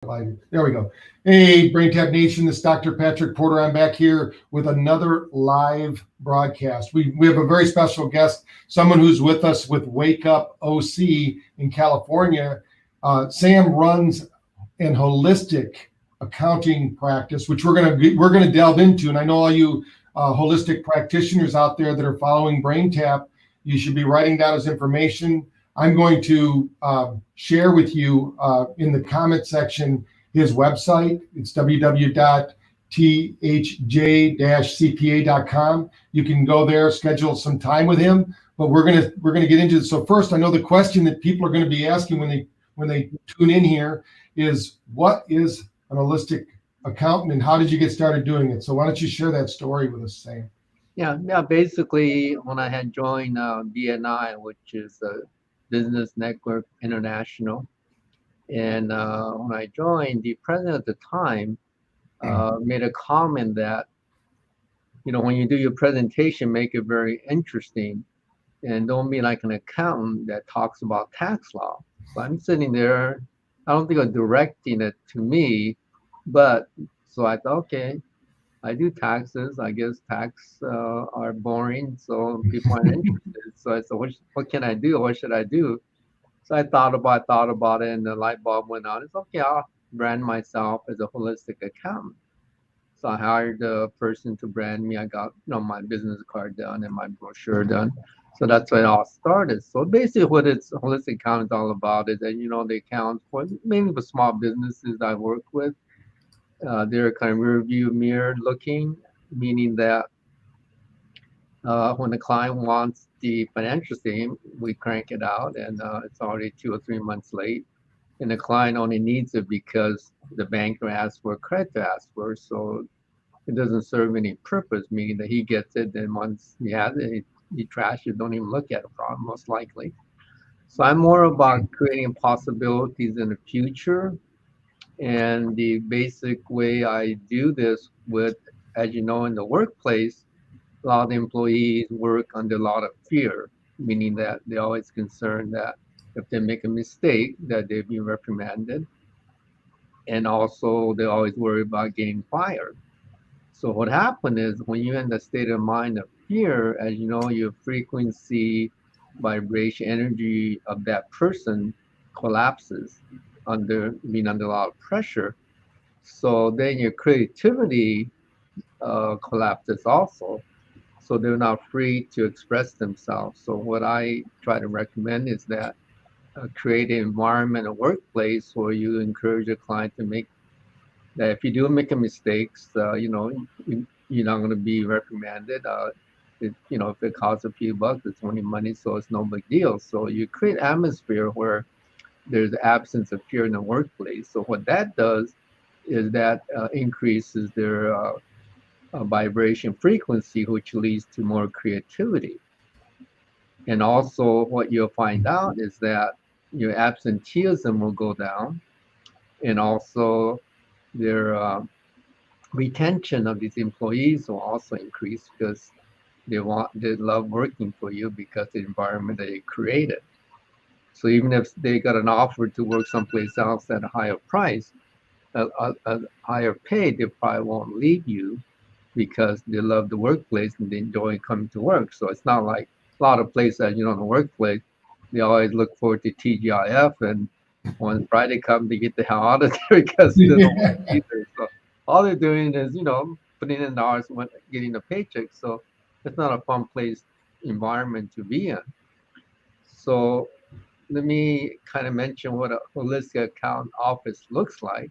There we go. Hey, Braintap Nation, this is Dr. Patrick Porter. I'm back here with another live broadcast. We have a very special guest, someone who's with us with Wake Up OC in California. Sam runs an holistic accounting practice, which we're gonna delve into. And I know all you holistic practitioners out there that are following BrainTap, you should be writing down his information. I'm going to share with you in the comment section his website. It's www.thj-cpa.com. You can go there, schedule some time with him. But we're gonna get into it. So first, I know the question that people are going to be asking when they tune in here is, what is an holistic accountant and how did you get started doing it? So why don't you share that story with us, Sam? Yeah. Basically, when I had joined BNI, which is Business Network International, and when I joined, the president at the time made a comment that, when you do your presentation, make it very interesting and don't be like an accountant that talks about tax law. So I'm sitting there, I don't think I'm directing it to me, but so I thought, okay, I do taxes. I guess tax are boring, so people aren't interested. So I said, what can I do? What should I do? So I thought about it, and the light bulb went on. It's okay. I'll brand myself as a holistic accountant. So I hired a person to brand me. I got, my business card done and my brochure done. So that's where it all started. So basically, what it's holistic accounting is all about is that the accounts for mainly for small businesses I work with. They're kind of rear view mirror looking, meaning that when the client wants the financial statement, we crank it out, and it's already 2 or 3 months late. And the client only needs it because the banker asked for, creditor asked for, so it doesn't serve any purpose, meaning that he gets it, then once he has it, he trashes it, don't even look at it, problem, most likely. So I'm more about creating possibilities in the future. And the basic way I do this with, as you know, in the workplace, a lot of employees work under a lot of fear, meaning that they're always concerned that if they make a mistake, that they'll be reprimanded. And also, they always worry about getting fired. So what happened is when you're in the state of mind of fear, as you know, your frequency, vibration, energy of that person collapses being under a lot of pressure. So then your creativity collapses also. So they're not free to express themselves. So what I try to recommend is that create an environment, a workplace where you encourage your client to make that if you do make a mistakes, you're not going to be reprimanded. If it costs a few bucks, it's only money, so it's no big deal. So you create atmosphere where there's absence of fear in the workplace. So what that does is that increases their vibration frequency, which leads to more creativity. And also, what you'll find out is that your absenteeism will go down, and also their retention of these employees will also increase because they love working for you because the environment that you created. So even if they got an offer to work someplace else at a higher price, a higher pay, they probably won't leave you because they love the workplace and they enjoy coming to work. So it's not like a lot of places, in the workplace, they always look forward to TGIF, and when Friday comes, they get the hell out of there because they don't want to be there. So all they're doing is, putting in the hours, getting a paycheck. So it's not a fun place environment to be in. So let me kind of mention what a holistic account office looks like.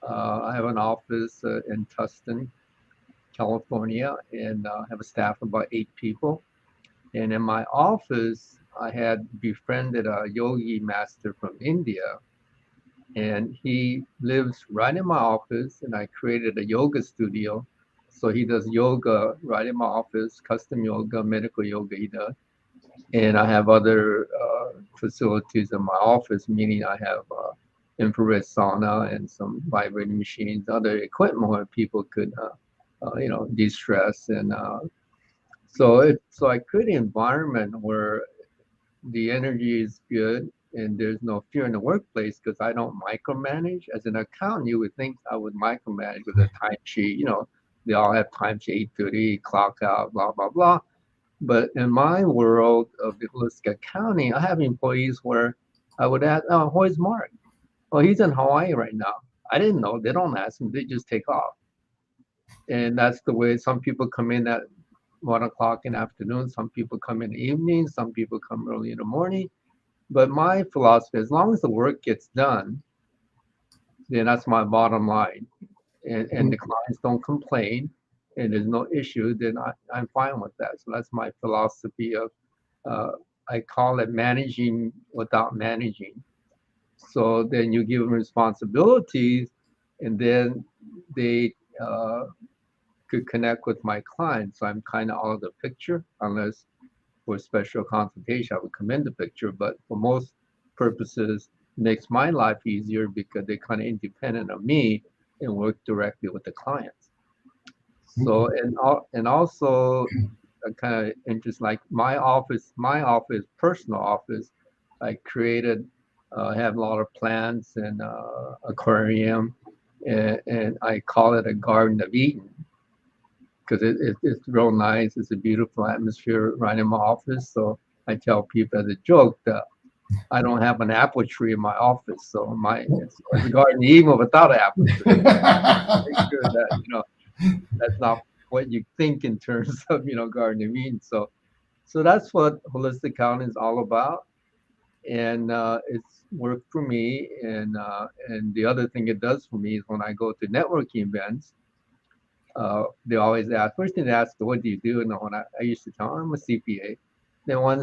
I have an office in Tustin, California, and have a staff of about 8 people. And in my office, I had befriended a yogi master from India, and he lives right in my office. And I created a yoga studio. So he does yoga right in my office, custom yoga, medical yoga he does. And I have other facilities in my office, meaning I have infrared sauna and some vibrating machines, other equipment where people could, de-stress. And so I create an environment where the energy is good, and there's no fear in the workplace because I don't micromanage. As an accountant, you would think I would micromanage with a timesheet. They all have timesheet 8:30, clock out, blah blah blah. But in my world of the holistic accounting, I have employees where I would ask, "Oh, where's Mark? Oh, he's in Hawaii right now." I didn't know. They don't ask him. They just take off. And that's the way some people come in at 1 o'clock in the afternoon. Some people come in the evening. Some people come early in the morning. But my philosophy, as long as the work gets done, then that's my bottom line. And the clients don't complain and there's no issue, then I'm fine with that. So that's my philosophy of, uh, I call it managing without managing. So then you give them responsibilities and then they could connect with my clients. So I'm kind of out of the picture, unless for special consultation, I would come in the picture. But for most purposes, makes my life easier because they're kind of independent of me and work directly with the clients. So and also a kind of interest like my office, personal office, I created, have a lot of plants and aquarium, and I call it a Garden of Eden because it's real nice. It's a beautiful atmosphere right in my office. So I tell people as a joke that I don't have an apple tree in my office. So it's a garden even without an apple tree. Make sure that, that's not what you think in terms of, garden of Eden. So that's what holistic accounting is all about. And it's worked for me. And the other thing it does for me is when I go to networking events, they always ask, first thing they ask, what do you do? And when I used to tell them I'm a CPA. Then when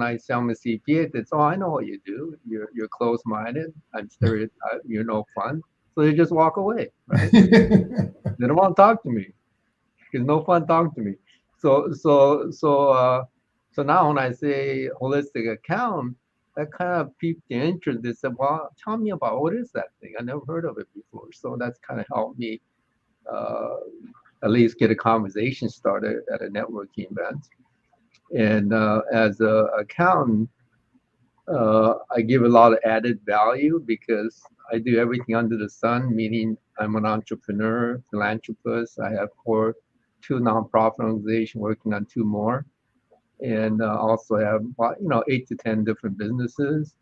I say I'm a CPA, they say, oh, I know what you do. You're closed-minded. I'm stereotyped. You're no fun. So they just walk away, right? They don't want to talk to me. It's no fun talking to me. So now when I say holistic account, that kind of piqued the interest. They said, well, tell me about what is that thing? I never heard of it before. So that's kind of helped me uh, at least get a conversation started at a networking event. And as an accountant, I give a lot of added value because I do everything under the sun, meaning I'm an entrepreneur, philanthropist. I have two nonprofit organizations working on two more, and also have 8 to 10 different businesses.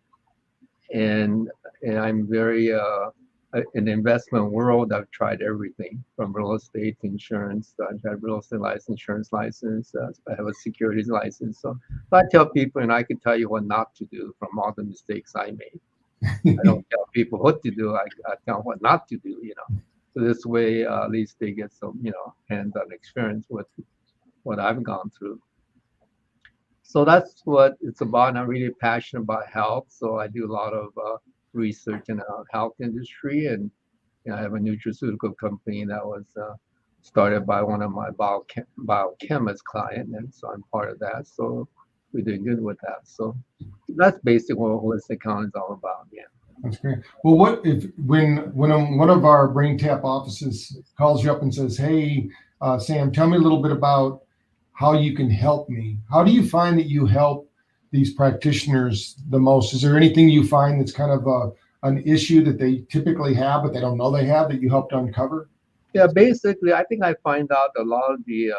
And I'm very in the investment world. I've tried everything from real estate to insurance. I've had real estate license, insurance license. I have a securities license. So I tell people, and I can tell you what not to do from all the mistakes I made. I don't tell people what to do. I tell them what not to do. So this way, at least they get some hands-on experience with what I've gone through. So that's what it's about. I'm really passionate about health. So I do a lot of research in the health industry. And I have a nutraceutical company that was started by one of my biochemist client. And so I'm part of that. So we did good with that. So that's basically what holistic accounting is all about. Yeah. That's great. Well, what if when one of our Braintap offices calls you up and says, "Hey, Sam, tell me a little bit about how you can help me." How do you find that you help these practitioners the most? Is there anything you find that's kind of an issue that they typically have, but they don't know they have, that you helped uncover? Yeah, basically, I think I find out a lot of the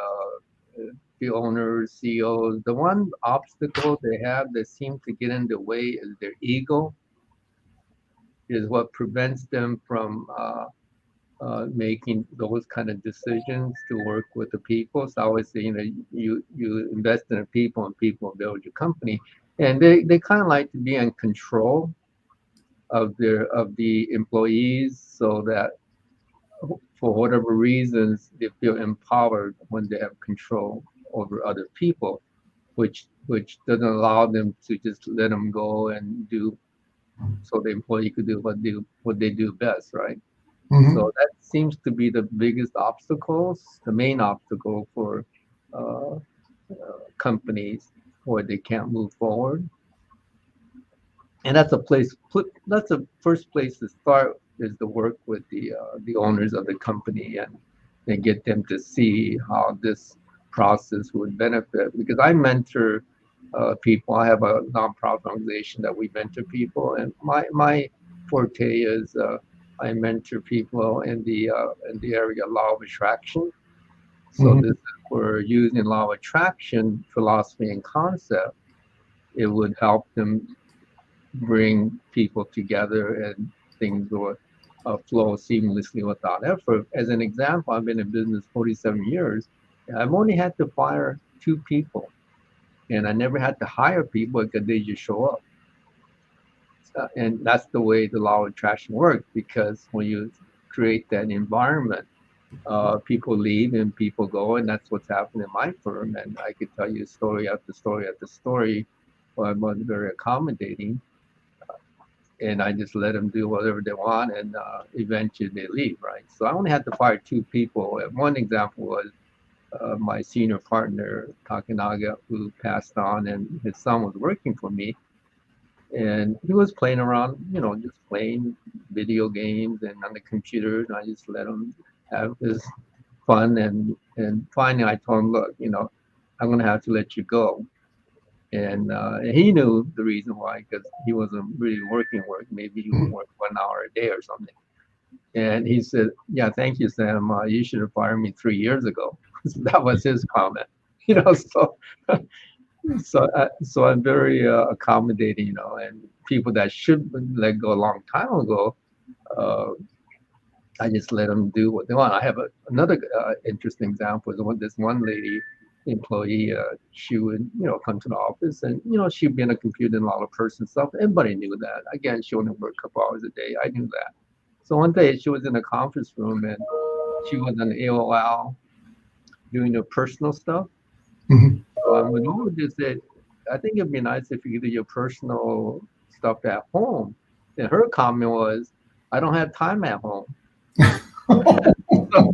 owners, CEOs, the one obstacle they have that seems to get in the way is their ego, is what prevents them from making those kind of decisions to work with the people. So I always say, you invest in the people and people build your company. And they kind of like to be in control of the employees so that for whatever reasons they feel empowered when they have control over other people, which doesn't allow them to just let them go and do so the employee could do what they do best, right? Mm-hmm. So that seems to be the biggest obstacles, the main obstacle for uh, companies where they can't move forward. And that's a first place to start is to work with the owners of the company and get them to see how this process would benefit. Because I mentor people. I have a nonprofit organization that we mentor people, and my forte is I mentor people in the area of law of attraction. So Mhm. this is where using law of attraction philosophy and concept, it would help them bring people together and things will flow seamlessly without effort. As an example, I've been in business 47 years. And I've only had to fire 2 people, and I never had to hire people because they just show up. And that's the way the law of attraction works, because when you create that environment, people leave and people go, and that's what's happened in my firm. And I could tell you story after story after story. Well, I was very accommodating, and I just let them do whatever they want, and eventually they leave, right? So I only had to fire 2 people. And one example was my senior partner, Takanaga, who passed on, and his son was working for me. And he was playing around, just playing video games and on the computer, and I just let him have his fun. And finally, I told him, look, I'm gonna have to let you go. And he knew the reason why, because he wasn't really working. Maybe he would work 1 hour a day or something. And he said, "Yeah, thank you, Sam. You should have fired me 3 years ago." That was his comment. So so I'm very accommodating, and people that should let go a long time ago, uh, I just let them do what they want. I have another interesting example is this one lady employee. She would, come to the office, and she'd be on a computer and a lot of person stuff. Everybody knew that. Again, she only worked a couple hours a day. I knew that. So one day she was in a conference room, and she was on AOL doing her personal stuff. Mhm. So I went over and said, I think it'd be nice if you could do your personal stuff at home. And her comment was, I don't have time at home. So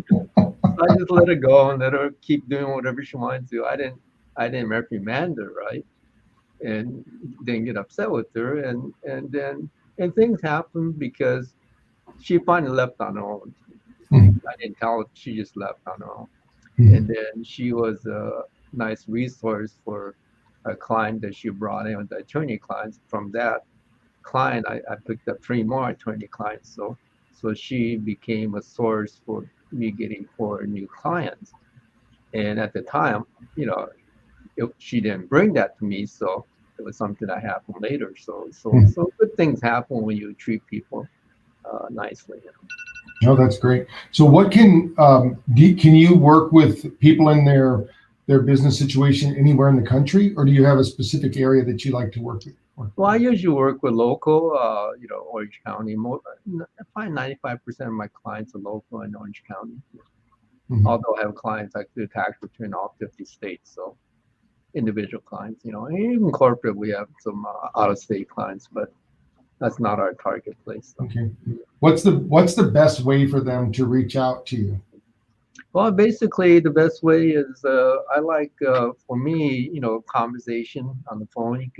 I just let her go and let her keep doing whatever she wanted to. I didn't reprimand her, right? And didn't get upset with her. And things happened because she finally left on her own. Mhm. I didn't tell her, she just left on her own. And Mhm. then she was a nice resource for a client that she brought in, the attorney clients. From that client, I picked up 3 more attorney clients. So she became a source for me getting 4 new clients. And at the time, you know, she didn't bring that to me, so it was something that happened later. Mhm. So good things happen when you treat people nicely. Oh, that's great. So, what can you work with people in their business situation anywhere in the country, or do you have a specific area that you like to work with? Well, I usually work with local, Orange County. Probably 95% of my clients are local in Orange County. Mhm. Although I have clients I do tax return all 50 states, so individual clients, and even corporate, we have some out-of-state clients, but that's not our target place. So. Okay. What's the best way for them to reach out to you? Well, basically, the best way is I like for me, conversation on the phone.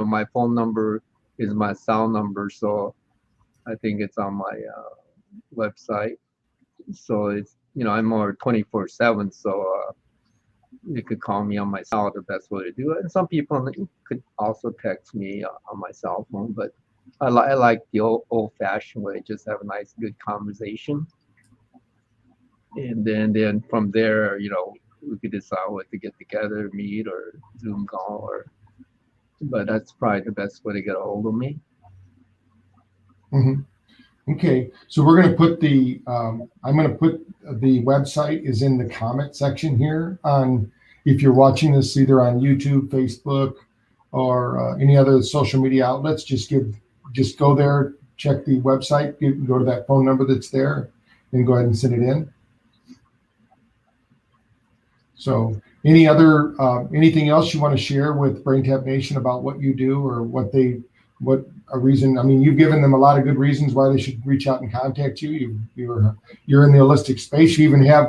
My phone number is my cell number, so I think it's on my website. So it's I'm more 24/7, so you could call me on my cell. The best way to do it. And some people could also text me on my cell phone, but I like the old-fashioned way. Just have a nice, good conversation. And then from there, we could decide what to get together, meet, or Zoom call, but that's probably the best way to get a hold of me. Mhm. Okay, so we're going to put I'm going to put the website is in the comment section here on, if you're watching this either on YouTube, Facebook, or any other social media outlets, just go there, check the website, go to that phone number that's there, and go ahead and send it in. So anything else you want to share with Braintap Nation about what you do, or what a reason? I mean, you've given them a lot of good reasons why they should reach out and contact you. You're in the holistic space. You even have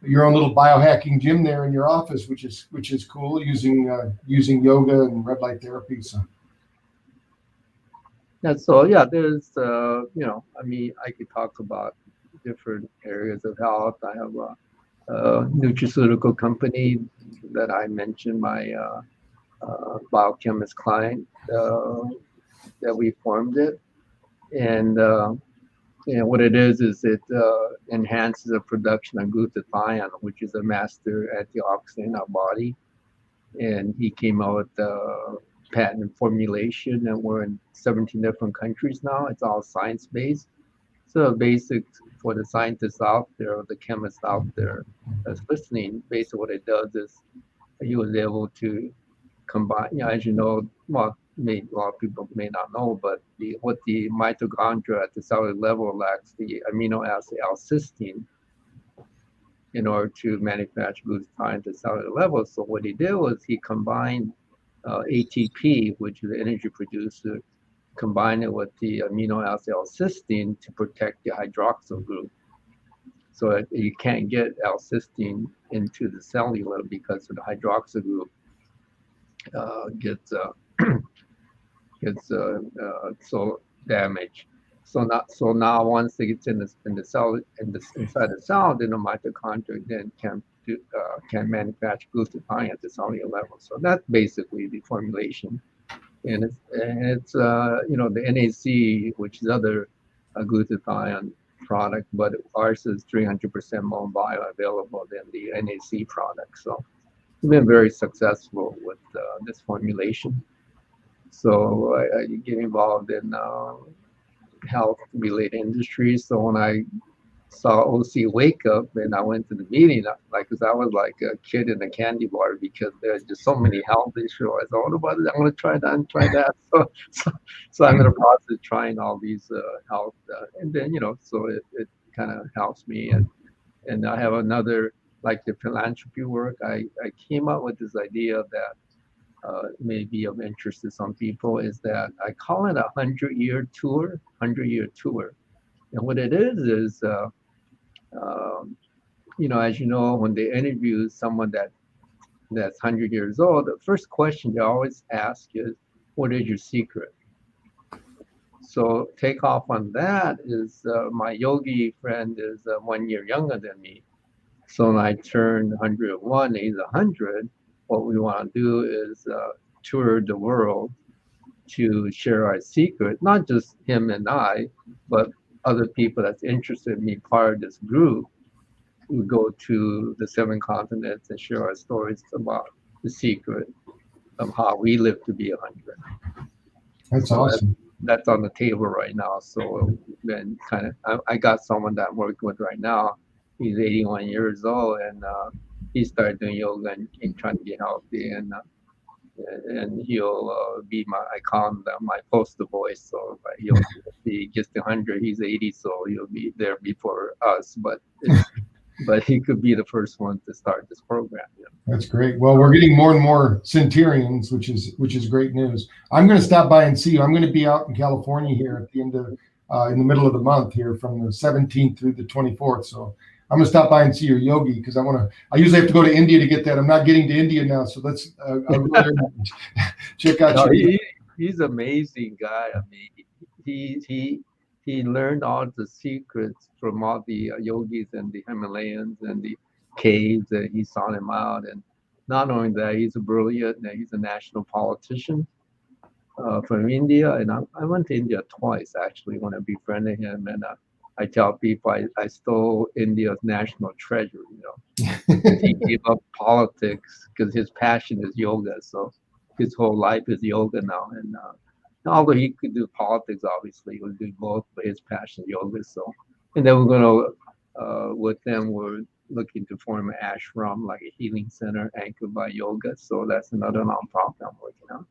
your own little biohacking gym there in your office, which is cool, using yoga and red light therapy. So. And so, yeah, there's, I mean, I could talk about different areas of health. I have a nutraceutical company that I mentioned, my biochemist client that we formed it. And what it is it enhances the production of glutathione, which is a master antioxidant in our body. And he came out with the patent formulation, and we're in 17 different countries now. It's all science-based. So basic for the scientists out there, or the chemists out there that's listening, basically what it does is he was able to combine, as you know, well, a lot of people may not know, but what the mitochondria at the cellular level lacks the amino acid L-cysteine in order to manufacture glutathione at the cellular level. So what he did was he combined ATP, which is the energy producer, combined it with the amino acid L-cysteine to protect the hydroxyl group. So you can't get L-cysteine into the cellular because of the hydroxyl group gets so damaged. So now once it gets in the cell inside the cell, then the mitochondria then can manufacture glutathione at the cellular level. So that's basically the formulation, and it's the NAC, which is other glutathione product, but ours is 300% more bioavailable than the NAC product. So we've been very successful with this formulation. So I get involved in health-related industries. So when I saw OC Wake Up and I went to the meeting, because I was like a kid in a candy bar because there's just so many health issues. I thought, what about it? I'm going to try that and try that. So I'm in the process of trying all these health, and then so it kind of helps me. And I have another, like the philanthropy work. I came up with this idea that may be of interest to some people, is that I call it a 100-year tour. And what it is as you know, when they interview someone that's 100 years old, the first question they always ask is, what is your secret? So take off on that is my yogi friend is 1 year younger than me. So when I turned 101, he's 100. What we want to do is tour the world to share our secret, not just him and I, but other people that's interested in being part of this group. We go to the 7 continents and share our stories about the secret of how we live to be 100. That's awesome. That's on the table right now. So then I got someone that I'm working with right now. He's 81 years old, and he started doing yoga and trying to get healthy, and he'll be I call him my poster boy. So he gets to 100, he's 80, so he'll be there before us. But he could be the first one to start this program. That's great. Well, we're getting more and more centurions, which is great news. I'm going to stop by and see you. I'm going to be out in California here at the end of in the middle of the month here, from the 17th through the 24th. So I'm going to stop by and see your yogi, because I usually have to go to India to get that. I'm not getting to India now, so let's I'll go there and check out he's an amazing guy. I mean, he learned all the secrets from all the yogis and the Himalayans and the caves, and he saw them out. And not only that, he's a national politician from India. And I went to India twice, actually, when I befriended him. And I tell people I stole India's national treasure, He gave up politics because his passion is yoga. So his whole life is yoga now. And although he could do politics, obviously, he would do both, but his passion is yoga. So, and then we're going to, with them, we're looking to form an ashram, like a healing center anchored by yoga. So that's another nonprofit I'm working on.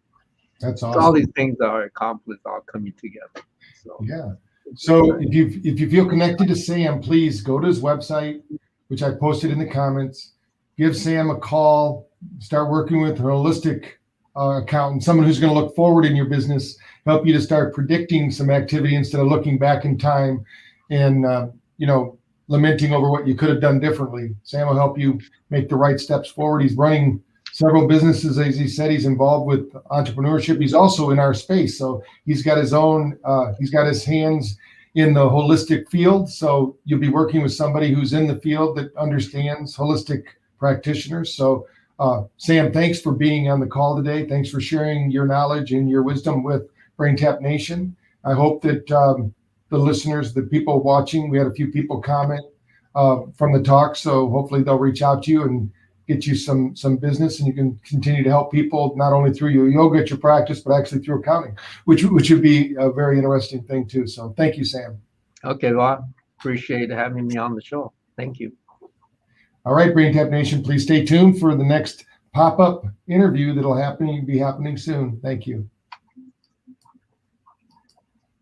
That's awesome. So all these things are accomplished, all coming together. So yeah. So if you feel connected to Sam, please go to his website, which I posted in the comments. Give Sam a call. Start working with a holistic accountant, someone who's going to look forward in your business, help you to start predicting some activity instead of looking back in time and lamenting over what you could have done differently. Sam will help you make the right steps forward. He's running several businesses. As he said, he's involved with entrepreneurship. He's also in our space. So he's got his own, he's got his hands in the holistic field. So you'll be working with somebody who's in the field that understands holistic practitioners. So Sam, thanks for being on the call today. Thanks for sharing your knowledge and your wisdom with Braintap Nation. I hope that the listeners, the people watching, we had a few people comment from the talk, so hopefully they'll reach out to you and get you some business, and you can continue to help people not only through your yoga at your practice, but actually through accounting, which would be a very interesting thing too. So thank you, Sam. Okay, well, appreciate having me on the show. Thank you. All right, Braintap Nation, please stay tuned for the next pop-up interview that'll be happening soon. Thank you.